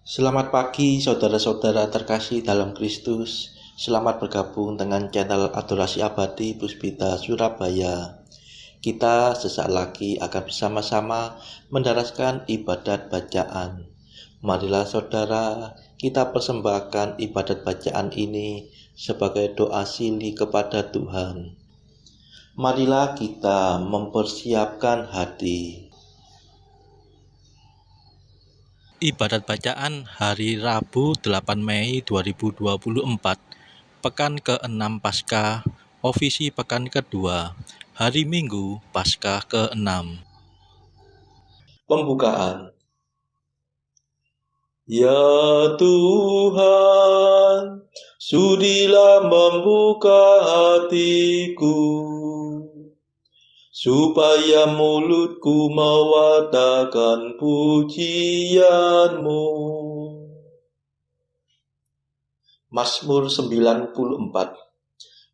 Selamat pagi saudara-saudara terkasih dalam Kristus. Selamat bergabung dengan channel Adorasi Abadi Puspita Surabaya. Kita sesaat lagi akan bersama-sama mendaraskan ibadat bacaan. Marilah saudara, kita persembahkan ibadat bacaan ini sebagai doa sili kepada Tuhan. Marilah kita mempersiapkan hati. Ibadat bacaan hari Rabu 8 Mei 2024, Pekan ke-6 Paskah, Ofisi Pekan kedua, Hari Minggu Paskah ke-6. Pembukaan. Ya Tuhan, sudilah membuka hatiku, supaya mulutku mewartakan pujian-Mu. Mazmur 94.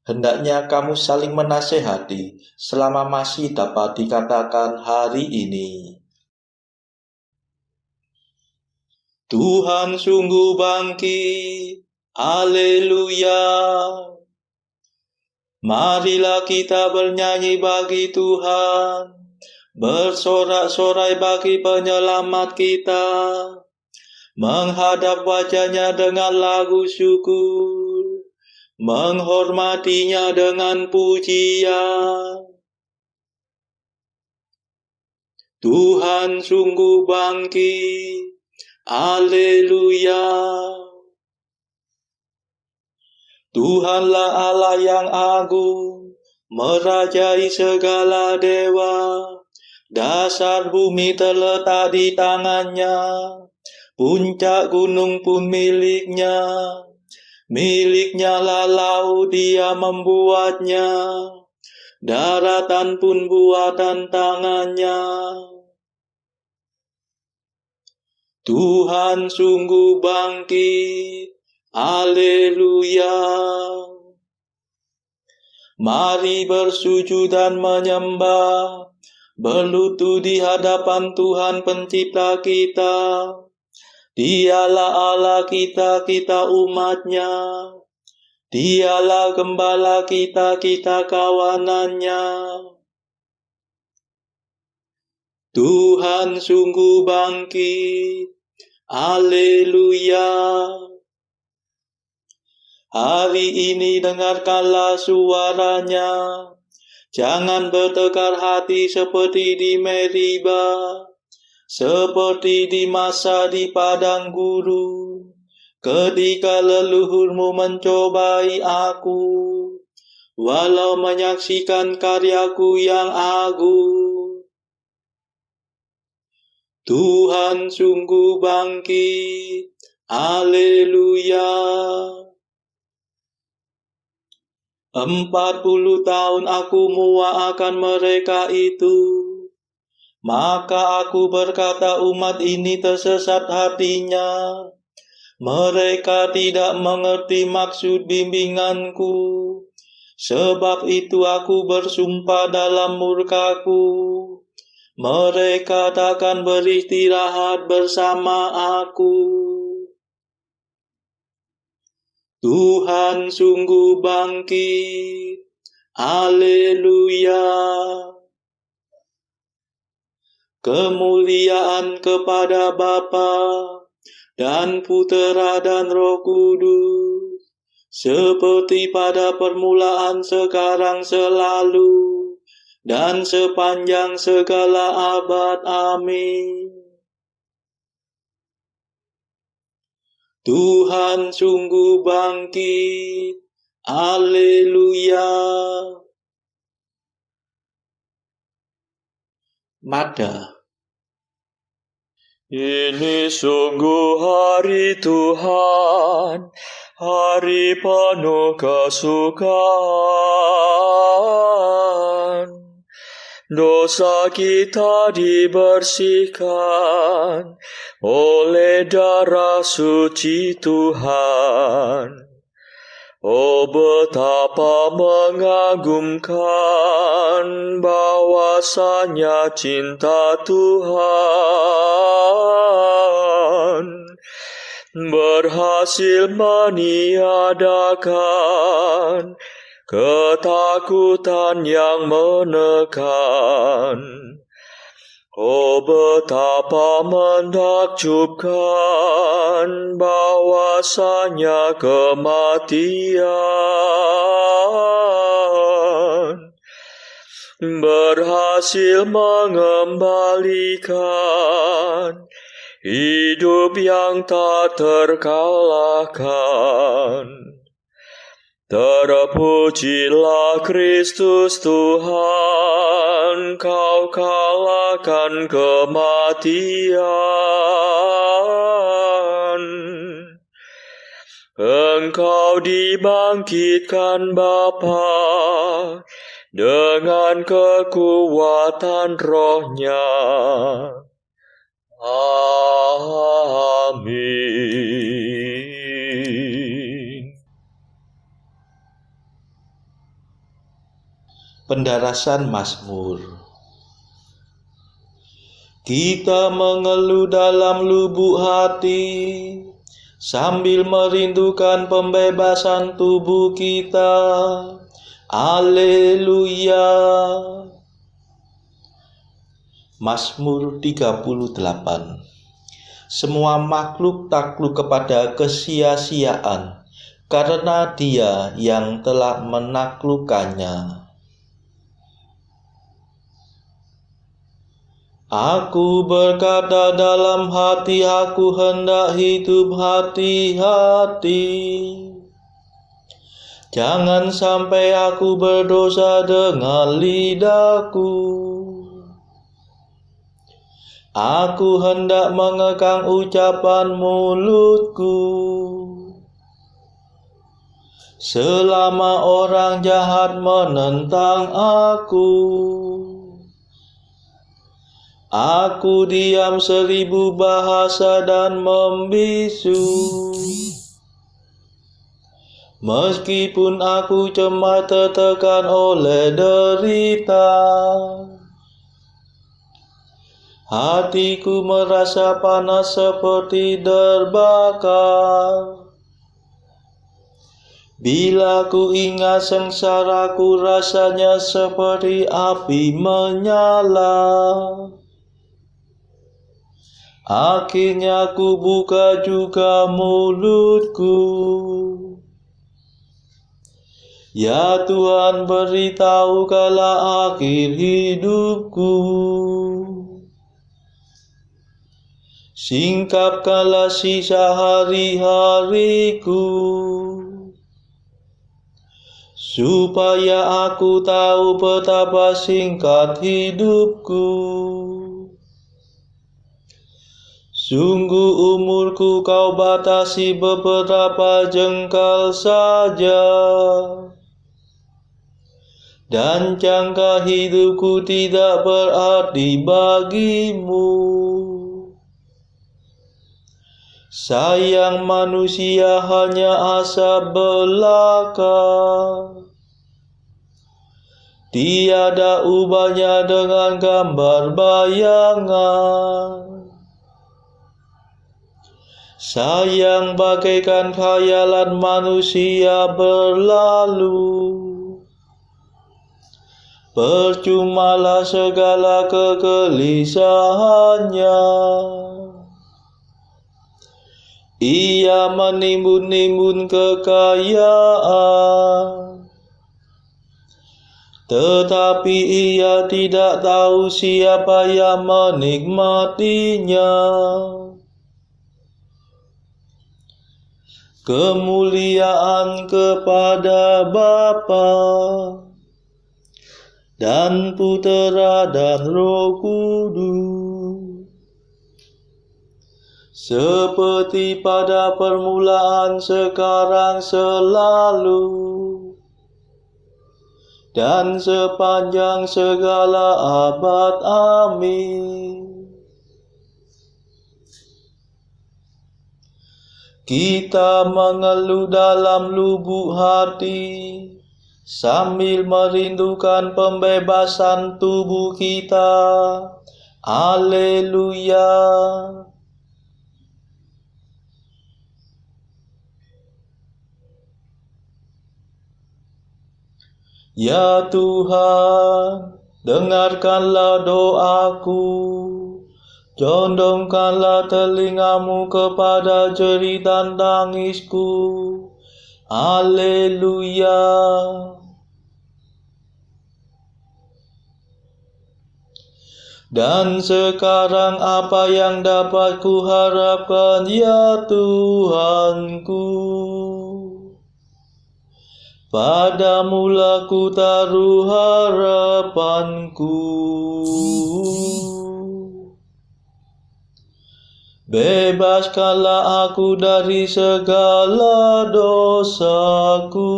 Hendaknya kamu saling menasehati selama masih dapat dikatakan hari ini. Tuhan sungguh bangkit, haleluya. Marilah kita bernyanyi bagi Tuhan, bersorak-sorai bagi penyelamat kita, menghadap wajah-Nya dengan lagu syukur, menghormatinya dengan pujian. Tuhan sungguh bangkit, haleluya. Tuhanlah Allah yang agung, merajai segala dewa. Dasar bumi terletak di tangan-Nya, puncak gunung pun milik-Nya. Milik-Nya lah laut, Dia membuatnya, daratan pun buatan tangan-Nya. Tuhan sungguh bangkit, haleluya. Mari bersujud dan menyembah, berlutut di hadapan Tuhan Pencipta kita. Dialah Allah kita, kita umat-Nya. Dialah gembala kita, kita kawanan-Nya. Tuhan sungguh bangkit, haleluya. Hari ini dengarkanlah suara-Nya. Jangan bertekar hati seperti di Meriba, seperti di masa di padang gurun, ketika leluhurmu mencobai aku, walau menyaksikan karyaku yang agung. Tuhan sungguh bangkit, haleluya. 40 tahun aku muak akan mereka itu. Maka aku berkata, umat ini tersesat hatinya. Mereka tidak mengerti maksud bimbinganku. Sebab itu aku bersumpah dalam murkaku, mereka takkan beristirahat bersama aku. Tuhan sungguh bangkit, haleluya. Kemuliaan kepada Bapa dan Putera dan Roh Kudus, seperti pada permulaan, sekarang, selalu, dan sepanjang segala abad. Amin. Tuhan sungguh bangkit, haleluya. Mada. Ini sungguh hari Tuhan, hari penuh kesukaan. Dosa kita dibersihkan oleh darah suci Tuhan. Oh, betapa mengagumkan bahwasanya cinta Tuhan berhasil meniadakan ketakutan yang menekan. Oh, betapa menakjubkan bahwasanya kematian berhasil mengembalikan hidup yang tak terkalahkan. Terpujilah Kristus Tuhan, Kau kalahkan kematian. Engkau dibangkitkan Bapa dengan kekuatan Roh-Nya. Amin. Pendarasan Mazmur. Kita mengeluh dalam lubuk hati, sambil merindukan pembebasan tubuh kita. Haleluya. Mazmur 38. Semua makhluk takluk kepada kesia-siaan, karena Dia yang telah menaklukkannya. Aku berkata dalam hati, aku hendak hidup hati-hati. Jangan sampai aku berdosa dengan lidahku. Aku hendak mengekang ucapan mulutku, selama orang jahat menentang aku. Aku diam 1000 bahasa dan membisu. Meskipun aku cemas tertekan oleh derita, hatiku merasa panas seperti terbakar. Bila ku ingat sengsaraku, rasanya seperti api menyala. Akhirnya ku buka juga mulutku. Ya Tuhan, beritahukanlah akhir hidupku. Singkapkanlah sisa hari-hariku, supaya aku tahu betapa singkat hidupku. Sungguh umurku Kau batasi beberapa jengkal saja, dan jangka hidupku tidak berarti bagimu. Sayang manusia hanya asap belaka, tiada ubahnya dengan gambar bayangan. Sayang bagaikan khayalan manusia berlalu. Percumalah segala kegelisahannya. Ia menimbun-nimbun kekayaan, tetapi ia tidak tahu siapa yang menikmatinya. Kemuliaan kepada Bapa dan Putera dan Roh Kudus, seperti pada permulaan, sekarang, selalu, dan sepanjang segala abad. Amin. Kita mengeluh dalam lubuk hati, sambil merindukan pembebasan tubuh kita. Haleluya. Ya Tuhan, dengarkanlah doaku, condongkanlah telingamu kepada jerit dan tangisku. Haleluya. Dan sekarang apa yang dapat kuharapkan, ya Tuhanku? Padamulah ku taruh harapanku. Bebaskanlah aku dari segala dosaku.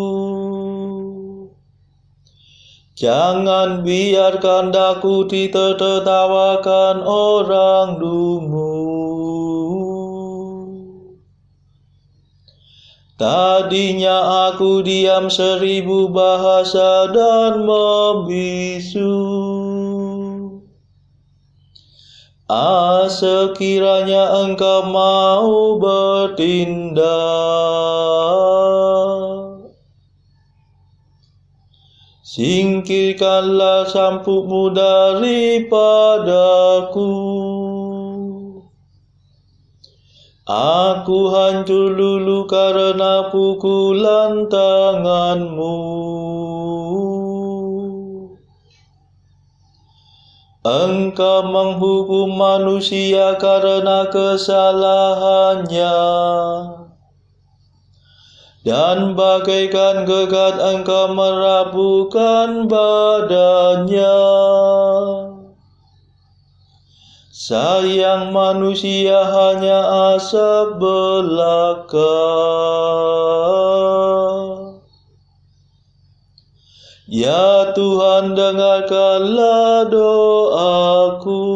Jangan biarkan daku ditertawakan orang dungu. Tadinya aku diam 1000 bahasa dan membisu. Sekiranya engkau mau bertindak, singkirkanlah sampukmu daripadaku. Aku hancur lulu karena pukulan tanganmu. Engkau menghukum manusia karena kesalahannya, dan bagaikan gegat engkau merapuhkan badannya. Sayang manusia hanya asap belaka. Ya Tuhan, dengarkanlah doaku,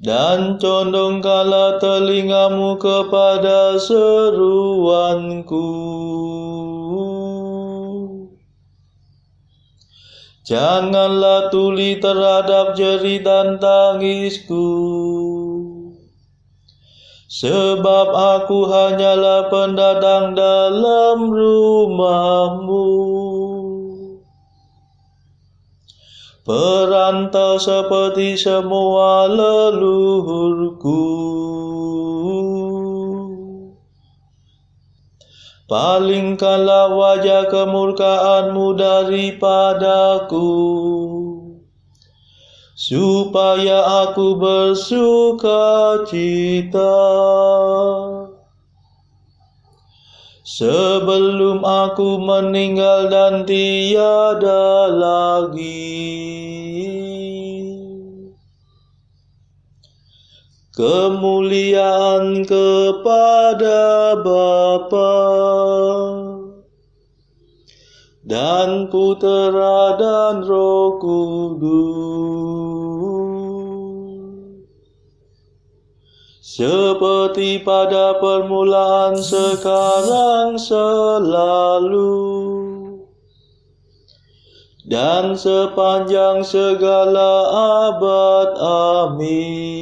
dan condongkanlah telingamu kepada seruanku. Janganlah tuli terhadap jerit dan tangisku, sebab aku hanyalah pendatang dalam rumahmu, perantau seperti semua leluhurku. Palingkanlah wajah kemurkaanmu daripadaku, supaya aku bersuka cita. Sebelum aku meninggal dan tiada lagi kemuliaan kepada Bapa dan Putera dan Roh Kudus, seperti pada permulaan, sekarang, selalu, dan sepanjang segala abad. Amin.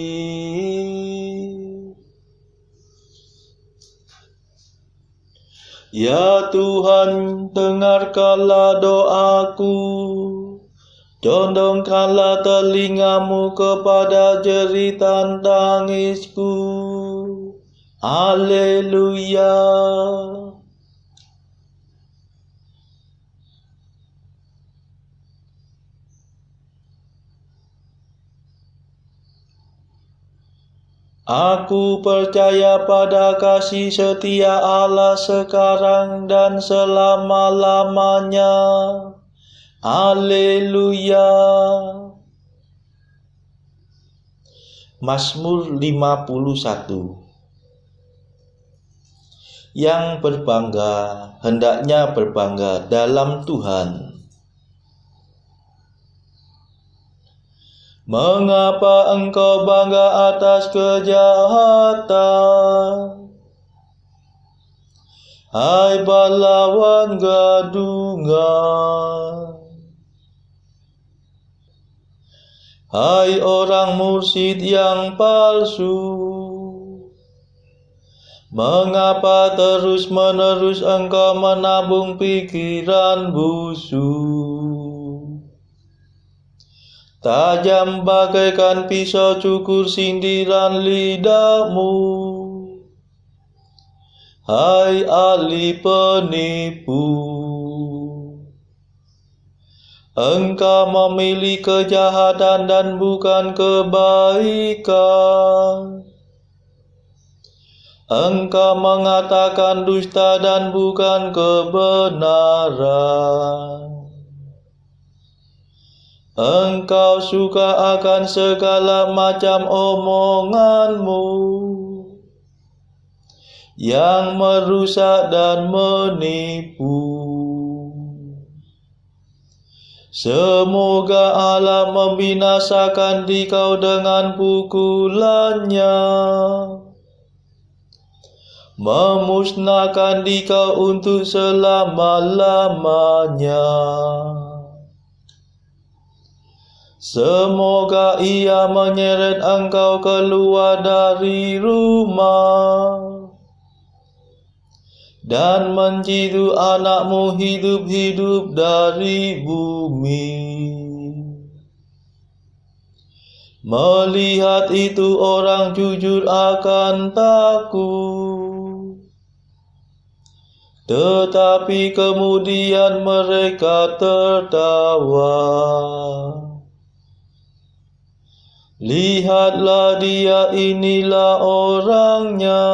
Ya Tuhan, dengarkanlah doaku, condongkanlah telingamu kepada jeritan tangisku. Haleluya. Aku percaya pada kasih setia Allah sekarang dan selama-lamanya. Haleluya. Mazmur 51. Yang berbangga hendaknya berbangga dalam Tuhan. Mengapa engkau bangga atas kejahatan, hai pahlawan gadungan? Hai orang mursyid yang palsu, Mengapa terus-menerus engkau menabung pikiran busuk? Tajam bagaikan pisau cukur sindiran lidahmu. Hai ahli penipu, engkau memilih kejahatan dan bukan kebaikan. Engkau mengatakan dusta dan bukan kebenaran. Engkau suka akan segala macam omonganmu yang merusak dan menipu. Semoga Allah membinasakan dikau dengan pukulannya, memusnahkan dikau untuk selama-lamanya. Semoga ia menyeret engkau keluar dari rumah dan menjitu anakmu hidup-hidup dari bumi. Melihat itu orang jujur akan takut, tetapi kemudian mereka tertawa. Lihatlah dia, inilah orangnya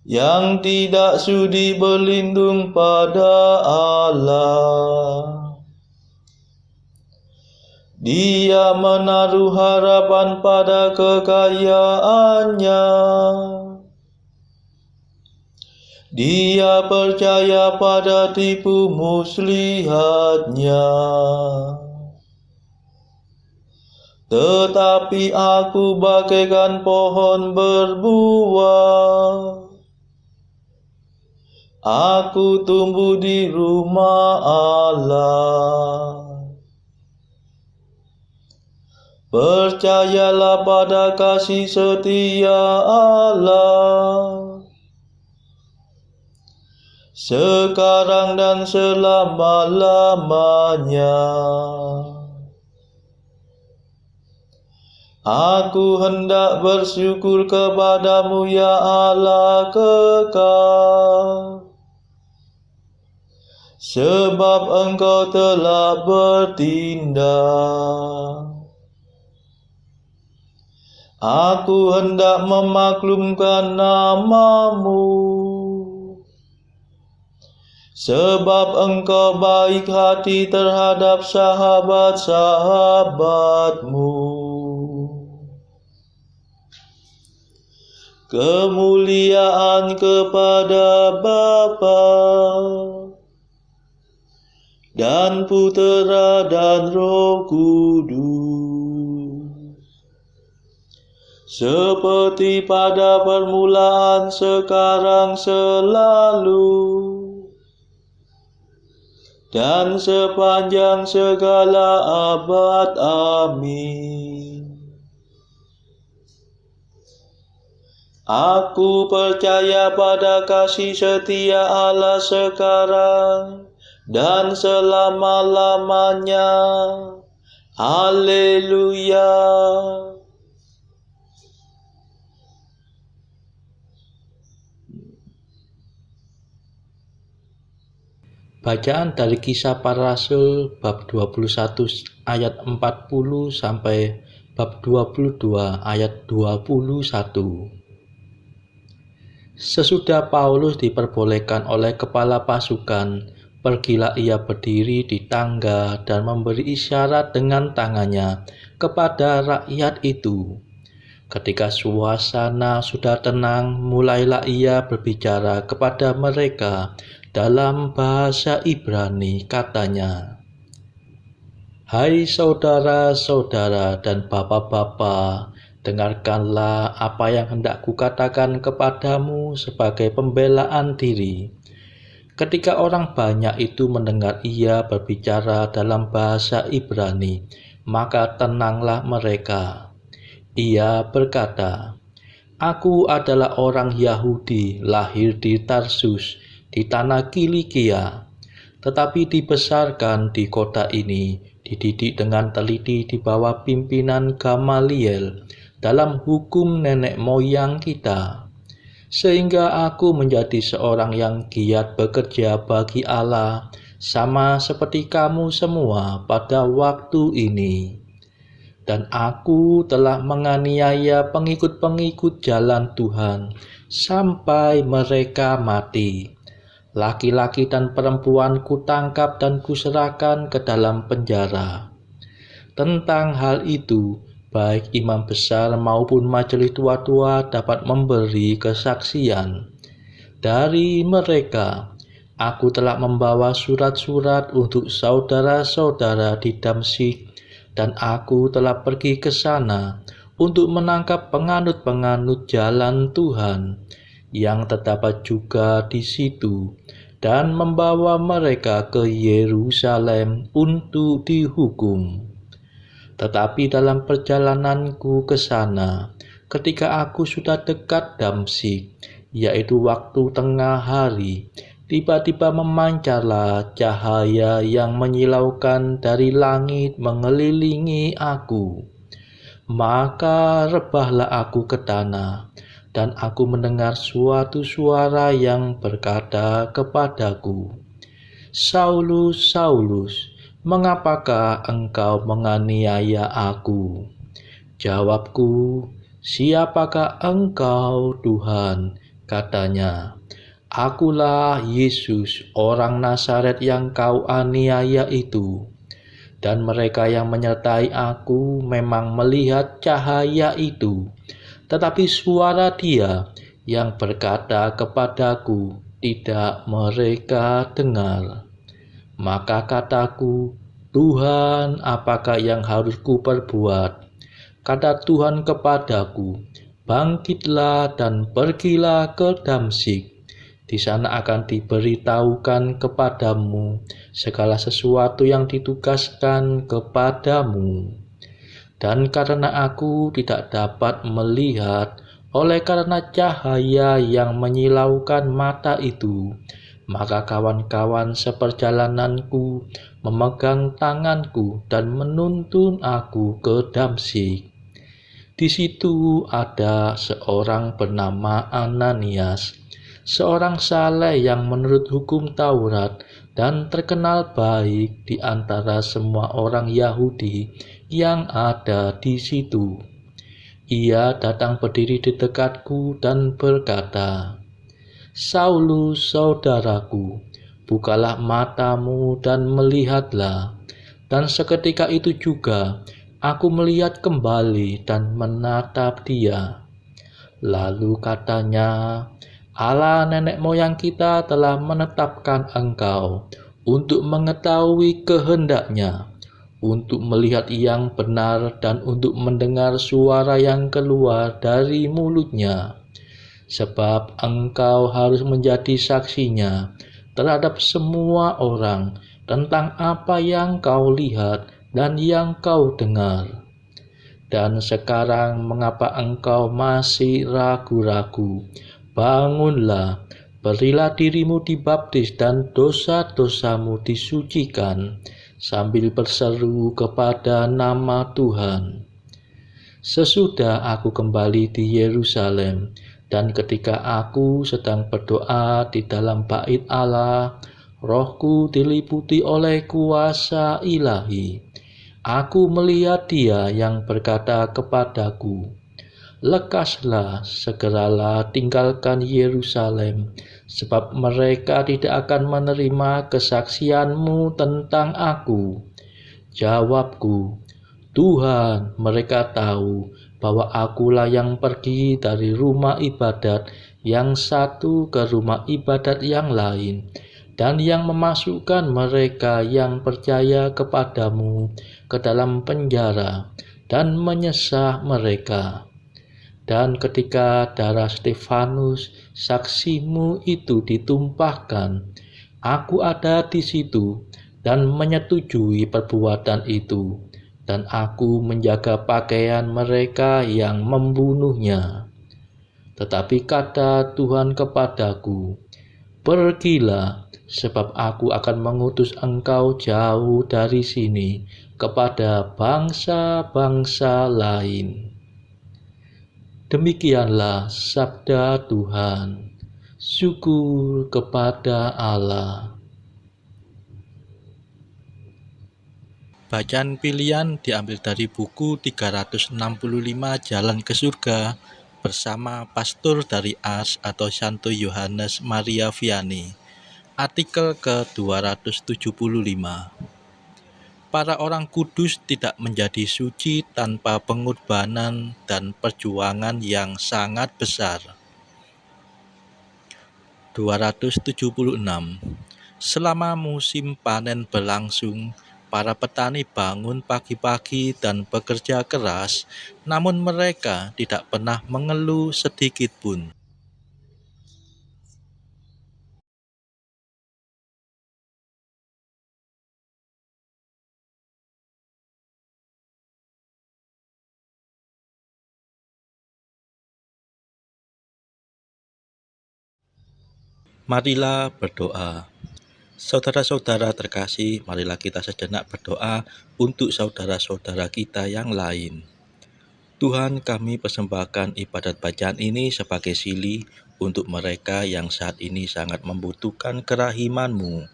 yang tidak sudi berlindung pada Allah. Dia menaruh harapan pada kekayaannya. Dia percaya pada tipu muslihatnya. Tetapi aku bagaikan pohon berbuah. Aku tumbuh di rumah Allah. Percayalah pada kasih setia Allah, sekarang dan selama-lamanya. Aku hendak bersyukur kepadamu, ya Allah kekal, sebab engkau telah bertindak. Aku hendak memaklumkan namamu, sebab engkau baik hati terhadap sahabat-sahabatmu. Kemuliaan kepada Bapa dan Putera dan Roh Kudus, seperti pada permulaan, sekarang, selalu, dan sepanjang segala abad. Amin. Aku percaya pada kasih setia Allah sekarang dan selama-lamanya. Haleluya. Bacaan dari Kisah Para Rasul bab 21 ayat 40 sampai bab 22 ayat 21. Sesudah Paulus diperbolehkan oleh kepala pasukan, pergilah ia berdiri di tangga dan memberi isyarat dengan tangannya kepada rakyat itu. Ketika suasana sudah tenang, mulailah ia berbicara kepada mereka dalam bahasa Ibrani, katanya, "Hai saudara-saudara dan bapak-bapak, dengarkanlah apa yang hendak kukatakan kepadamu sebagai pembelaan diri." Ketika orang banyak itu mendengar ia berbicara dalam bahasa Ibrani, maka tenanglah mereka. Ia berkata, Aku adalah orang Yahudi, lahir di Tarsus, di tanah Kilikia, tetapi dibesarkan di kota ini, dididik dengan teliti di bawah pimpinan Gamaliel dalam hukum nenek moyang kita, sehingga aku menjadi seorang yang giat bekerja bagi Allah, sama seperti kamu semua pada waktu ini. Dan aku telah menganiaya pengikut-pengikut jalan Tuhan sampai mereka mati. Laki-laki dan perempuan kutangkap dan kuserahkan ke dalam penjara. Tentang hal itu, baik imam besar maupun majelis tua-tua dapat memberi kesaksian. Dari mereka, aku telah membawa surat-surat untuk saudara-saudara di Damsyik, dan aku telah pergi ke sana untuk menangkap penganut-penganut jalan Tuhan yang terdapat juga di situ, dan membawa mereka ke Yerusalem untuk dihukum. Tetapi dalam perjalananku ke sana, ketika aku sudah dekat Damsyik, yaitu waktu tengah hari, tiba-tiba memancarlah cahaya yang menyilaukan dari langit mengelilingi aku. Maka rebahlah aku ke tanah, dan aku mendengar suatu suara yang berkata kepadaku, "Saulus, Saulus, mengapakah engkau menganiaya aku?" Jawabku, "Siapakah engkau, Tuhan?" Katanya, "Akulah Yesus, orang Nazaret yang kau aniaya itu." Dan mereka yang menyertai aku memang melihat cahaya itu, tetapi suara Dia yang berkata kepadaku tidak mereka dengar. Maka kataku, "Tuhan, apakah yang harus kuperbuat?" Kata Tuhan kepadaku, "Bangkitlah dan pergilah ke Damsyik. Di sana akan diberitahukan kepadamu segala sesuatu yang ditugaskan kepadamu." Dan karena aku tidak dapat melihat oleh karena cahaya yang menyilaukan mata itu, maka kawan-kawan seperjalananku memegang tanganku dan menuntun aku ke Damsyik. Di situ ada seorang bernama Ananias, seorang saleh yang menurut hukum Taurat dan terkenal baik di antara semua orang Yahudi yang ada di situ. Ia datang berdiri di dekatku dan berkata, "Saulus, saudaraku, bukalah matamu dan melihatlah." Dan seketika itu juga aku melihat kembali dan menatap dia. Lalu katanya, "Allah nenek moyang kita telah menetapkan engkau untuk mengetahui kehendak-Nya, untuk melihat yang benar dan untuk mendengar suara yang keluar dari mulut-Nya. Sebab engkau harus menjadi saksinya terhadap semua orang tentang apa yang kau lihat dan yang kau dengar. Dan sekarang mengapa engkau masih ragu-ragu? Bangunlah, berilah dirimu dibaptis dan dosa-dosamu disucikan, sambil berseru kepada nama Tuhan." Sesudah aku kembali di Yerusalem, dan ketika aku sedang berdoa di dalam bait Allah, rohku diliputi oleh kuasa ilahi. Aku melihat Dia yang berkata kepadaku, "Lekaslah, segeralah tinggalkan Yerusalem, sebab mereka tidak akan menerima kesaksianmu tentang aku." Jawabku, "Tuhan, mereka tahu bahwa akulah yang pergi dari rumah ibadat yang satu ke rumah ibadat yang lain, dan yang memasukkan mereka yang percaya kepadamu ke dalam penjara dan menyesah mereka. Dan ketika darah Stefanus, saksimu itu ditumpahkan, aku ada di situ dan menyetujui perbuatan itu, dan aku menjaga pakaian mereka yang membunuhnya." Tetapi kata Tuhan kepadaku, pergilah, sebab aku akan mengutus engkau jauh dari sini kepada bangsa-bangsa lain. Demikianlah sabda Tuhan. Syukur kepada Allah. Bacaan pilihan diambil dari buku 365 Jalan ke Surga bersama pastor dari AS atau Santo Yohanes Maria Vianney. Artikel ke-275. Para orang kudus tidak menjadi suci tanpa pengorbanan dan perjuangan yang sangat besar. 276. Selama musim panen berlangsung, para petani bangun pagi-pagi dan bekerja keras, namun mereka tidak pernah mengeluh sedikit pun. Marilah berdoa. Saudara-saudara terkasih, marilah kita sejenak berdoa untuk saudara-saudara kita yang lain. Tuhan, kami persembahkan ibadat bacaan ini sebagai sili untuk mereka yang saat ini sangat membutuhkan kerahiman-Mu.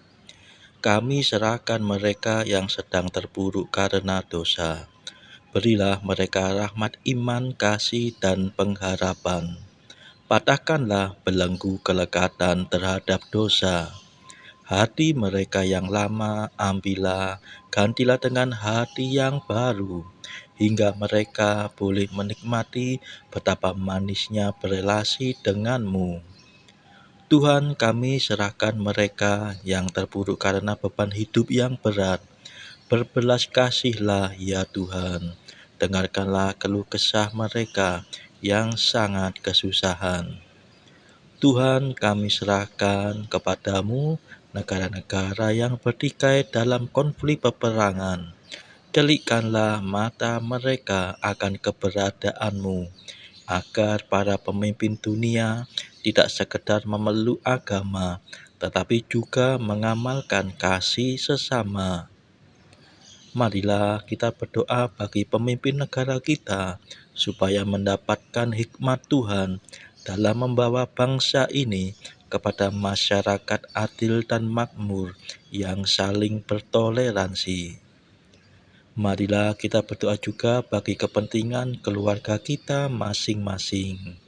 Kami serahkan mereka yang sedang terpuruk karena dosa. Berilah mereka rahmat iman, kasih, dan pengharapan. Patahkanlah belenggu kelekatan terhadap dosa. Hati mereka yang lama ambillah, gantilah dengan hati yang baru, hingga mereka boleh menikmati betapa manisnya berelasi denganmu. Tuhan, kami serahkan mereka yang terpuruk karena beban hidup yang berat. Berbelas kasihlah ya Tuhan, dengarkanlah keluh kesah mereka yang sangat kesusahan. Tuhan, kami serahkan kepadamu negara-negara yang bertikai dalam konflik peperangan. Celikkanlah mata mereka akan keberadaanmu, agar para pemimpin dunia tidak sekedar memeluk agama, tetapi juga mengamalkan kasih sesama. Marilah kita berdoa bagi pemimpin negara kita, supaya mendapatkan hikmat Tuhan dalam membawa bangsa ini kepada masyarakat adil dan makmur yang saling bertoleransi. Marilah kita berdoa juga bagi kepentingan keluarga kita masing-masing.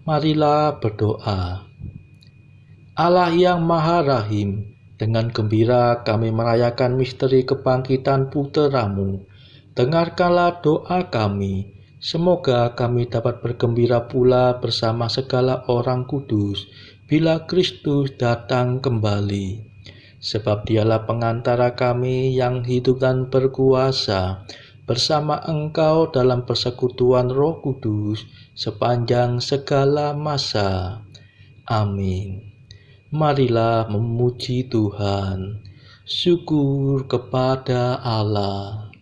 Marilah berdoa. Allah yang Maha Rahim, dengan gembira kami merayakan misteri kebangkitan Putra-Mu. Dengarkanlah doa kami, semoga kami dapat bergembira pula bersama segala orang kudus bila Kristus datang kembali. Sebab Dialah pengantara kami yang hidup dan berkuasa bersama Engkau dalam persekutuan Roh Kudus sepanjang segala masa. Amin. Marilah memuji Tuhan. Syukur kepada Allah.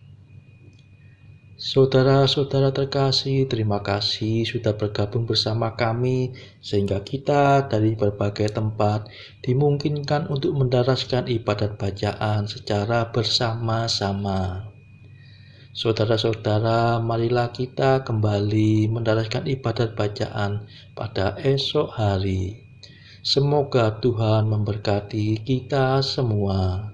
Saudara-saudara terkasih, terima kasih sudah bergabung bersama kami sehingga kita dari berbagai tempat dimungkinkan untuk mendaraskan ibadat bacaan secara bersama-sama. Saudara-saudara, marilah kita kembali mendaraskan ibadat bacaan pada esok hari. Semoga Tuhan memberkati kita semua.